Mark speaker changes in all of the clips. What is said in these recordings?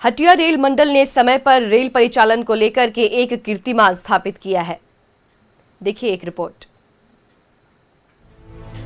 Speaker 1: Hatia rail मंडल ने समय पर रेल परिचालन को लेकर के एक कीर्तिमान स्थापित किया है। देखिए एक रिपोर्ट।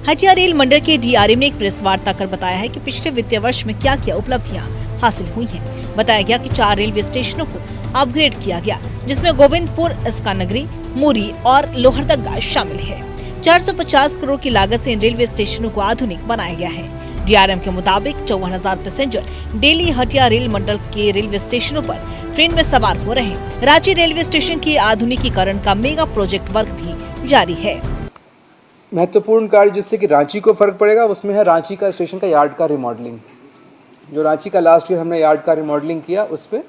Speaker 2: हटिया रेल मंडल के डीआरएम ने एक प्रेस वार्ता कर बताया है कि पिछले वित्तीय वर्ष में क्या क्या उपलब्धियां हासिल हुई हैं। बताया गया कि 4 रेलवे स्टेशनों को अपग्रेड किया गया, जिसमें गोविंदपुर, अस्कानगरी, मुरी और लोहरदगा शामिल है। 450 करोड़ की लागत से इन रेलवे स्टेशनों को आधुनिक बनाया गया है। डीआरएम के मुताबिक 54,000 पैसेंजर डेली हटिया रेल मंडल के रेलवे स्टेशनों पर ट्रेन में सवार हो रहे हैं। रांची रेलवे स्टेशन के आधुनिकीकरण का मेगा प्रोजेक्ट वर्क भी जारी है।
Speaker 3: महत्वपूर्ण कार्य जिससे कि रांची को फर्क पड़ेगा उसमें है रांची का स्टेशन का यार्ड का रिमॉडलिंग। जो रांची का लास्ट ईयर हमने यार्ड का रिमॉडलिंग किया, उस पर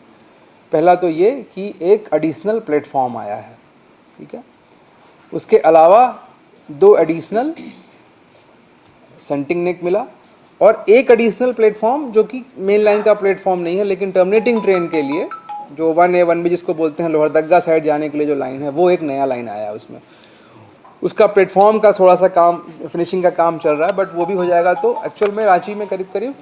Speaker 3: पहला तो ये कि एक एडिशनल प्लेटफॉर्म आया है, ठीक है। उसके अलावा 2 एडिशनल सेंटिंग नेक मिला और एक एडिशनल प्लेटफॉर्म जो कि मेन लाइन का प्लेटफॉर्म नहीं है, लेकिन टर्मिनेटिंग ट्रेन के लिए जो 1A 1B जिसको बोलते हैं लोहरदगा साइड जाने के लिए जो लाइन है, वो एक नया लाइन आया है। उसमें उसका प्लेटफॉर्म का थोड़ा सा काम, फिनिशिंग का काम चल रहा है, बट वो भी हो जाएगा। तो एक्चुअल में रांची में करीब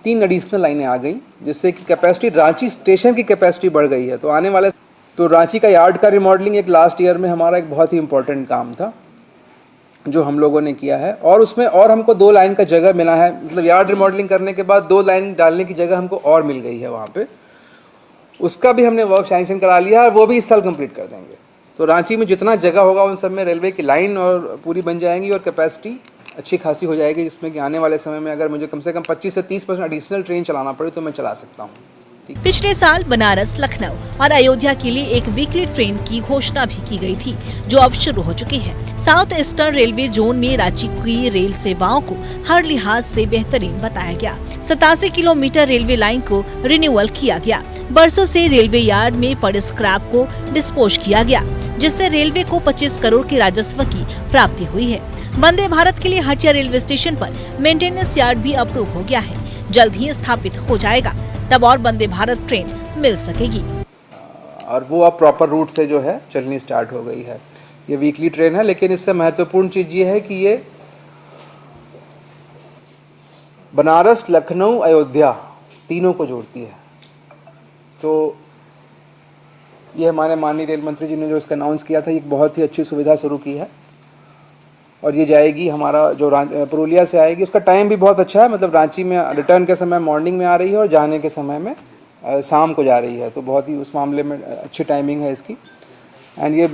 Speaker 3: 3 एडिशनल लाइनें आ गई, जिससे कि कैपेसिटी, रांची स्टेशन की कैपेसिटी बढ़ गई है। तो आने वाले तो रांची का यार्ड का रिमॉडलिंग एक लास्ट ईयर में हमारा एक बहुत ही इम्पोर्टेंट काम था जो हम लोगों ने किया है। और उसमें और हमको 2 लाइन का जगह मिला है, मतलब यार्ड रिमॉडलिंग करने के बाद 2 लाइन डालने की जगह हमको और मिल गई है वहाँ पे। उसका भी हमने वर्क सैंक्शन करा लिया है, वो भी इस साल कंप्लीट कर देंगे। तो रांची में जितना जगह होगा उन सब में रेलवे की लाइन और पूरी बन जाएंगी और कैपेसिटी अच्छी खासी हो जाएगी, जिसमें कि आने वाले समय में अगर मुझे कम से कम 25 से 30% एडिशनल ट्रेन चलाना पड़े तो मैं चला सकता हूँ।
Speaker 2: पिछले साल बनारस, लखनऊ और अयोध्या के लिए एक वीकली ट्रेन की घोषणा भी की गई थी, जो अब शुरू हो चुकी है। साउथ ईस्टर्न रेलवे जोन में रांची की रेल सेवाओं को हर लिहाज से बेहतरीन बताया गया। 87 किलोमीटर रेलवे लाइन को रिन्यूअल किया गया। बरसों से रेलवे यार्ड में पड़े स्क्रैप को डिस्पोज किया गया, जिससे रेलवे को 25 करोड़ के राजस्व की प्राप्ति हुई है। वंदे भारत के लिए हटिया रेलवे स्टेशन पर मेंटेनेंस यार्ड भी अप्रूव हो गया है, जल्द ही स्थापित हो जाएगा, तब और वंदे भारत ट्रेन मिल सकेगी।
Speaker 3: और वो अब प्रॉपर रूट से जो है चलनी स्टार्ट हो गई है। ये वीकली ट्रेन है, लेकिन इससे महत्वपूर्ण चीज़ ये है कि ये बनारस, लखनऊ, अयोध्या तीनों को जोड़ती है। तो ये हमारे माननीय रेल मंत्री जी ने जो इसका अनाउंस किया था, ये बहुत ही अच्छी सुविधा शुरू की है। और ये जाएगी हमारा जो पुरुलिया से आएगी, उसका टाइम भी बहुत अच्छा है, मतलब रांची में रिटर्न के समय मॉर्निंग में आ रही है और जाने के समय में शाम को जा रही है। तो बहुत ही उस मामले में अच्छी टाइमिंग है इसकी। एंड ये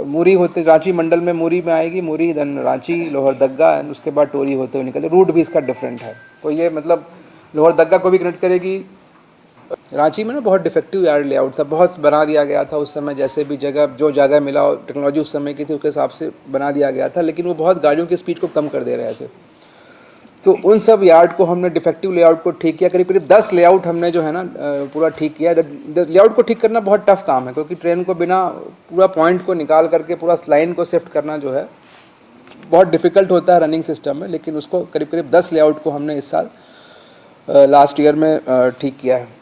Speaker 3: मुरी होते रांची मंडल में मुरी में आएगी, मुरी देन रांची, लोहरदगा, एंड उसके बाद टोरी होते हुए निकलते। रूट भी इसका डिफरेंट है। तो ये मतलब लोहरदगा को भी कनेक्ट करेगी। रांची में ना बहुत डिफेक्टिव यार्ड लेआउट था, बहुत बना दिया गया था उस समय, जैसे भी जो जगह मिला और टेक्नोलॉजी उस समय की थी उसके हिसाब से बना दिया गया था, लेकिन वो बहुत गाड़ियों की स्पीड को कम कर दे रहे थे। तो उन सब यार्ड को हमने डिफेक्टिव लेआउट को ठीक किया। करीब 10 लेआउट हमने जो है ना पूरा ठीक किया। लेआउट को ठीक करना बहुत टफ काम है, क्योंकि ट्रेन को बिना पूरा पॉइंट को निकाल करके पूरा लाइन को शिफ्ट करना जो है बहुत डिफ़िकल्ट होता है रनिंग सिस्टम में। लेकिन उसको करीब 10 लेआउट को हमने इस साल लास्ट ईयर में ठीक किया है।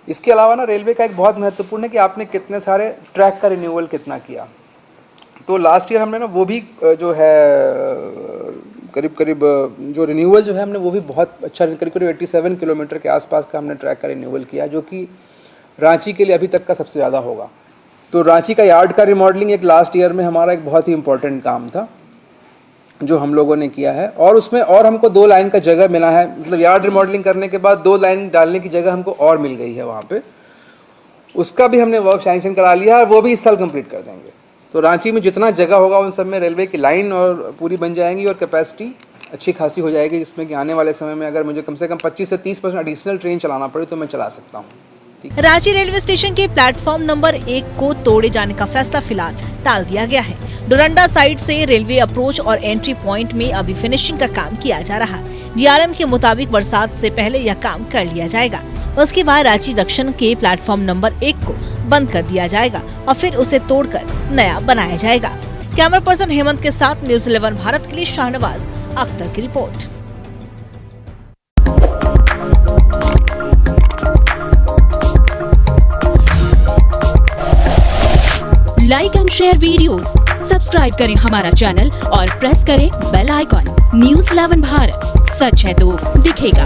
Speaker 3: इसके अलावा ना रेलवे का एक बहुत महत्वपूर्ण है कि आपने कितने सारे ट्रैक का रिन्यूअल कितना किया। तो लास्ट ईयर हमने ना वो भी जो है करीब जो रिन्यूअल जो है हमने वो भी बहुत अच्छा, करीब 87 किलोमीटर के आसपास का हमने ट्रैक का रिन्यूअल किया, जो कि रांची के लिए अभी तक का सबसे ज़्यादा होगा। तो रांची का यार्ड का रिमॉडलिंग एक लास्ट ईयर में हमारा एक बहुत ही इम्पोर्टेंट काम था जो हम लोगों ने किया है। और उसमें और हमको 2 लाइन का जगह मिला है, मतलब यार्ड रिमॉडलिंग करने के बाद 2 लाइन डालने की जगह हमको और मिल गई है वहाँ पे। उसका भी हमने वर्क सैंक्शन करा लिया है, वो भी इस साल कंप्लीट कर देंगे। तो रांची में जितना जगह होगा उन सब में रेलवे की लाइन और पूरी बन जाएंगी और कैपेसिटी अच्छी खासी हो जाएगी, जिसमें कि आने वाले समय में अगर मुझे कम से कम 25 से 30% एडिशनल ट्रेन चलाना पड़े तो मैं चला सकता हूँ।
Speaker 2: रांची रेलवे स्टेशन के प्लेटफॉर्म नंबर 1 को तोड़े जाने का फैसला फिलहाल टाल दिया गया है। डोरंडा साइड से रेलवे अप्रोच और एंट्री पॉइंट में अभी फिनिशिंग का काम किया जा रहा है। डीआरएम के मुताबिक बरसात से पहले यह काम कर लिया जाएगा। उसके बाद रांची दक्षिण के प्लेटफॉर्म नंबर 1 को बंद कर दिया जाएगा और फिर उसे तोड़कर नया बनाया जाएगा। कैमरा पर्सन हेमंत के साथ न्यूज़ 11 भारत के लिए शाहनवाज अख्तर की report.
Speaker 4: Like and share videos, subscribe करें हमारा चैनल और प्रेस करें बेल आइकॉन। न्यूज़ 11 भारत, सच है तो दिखेगा।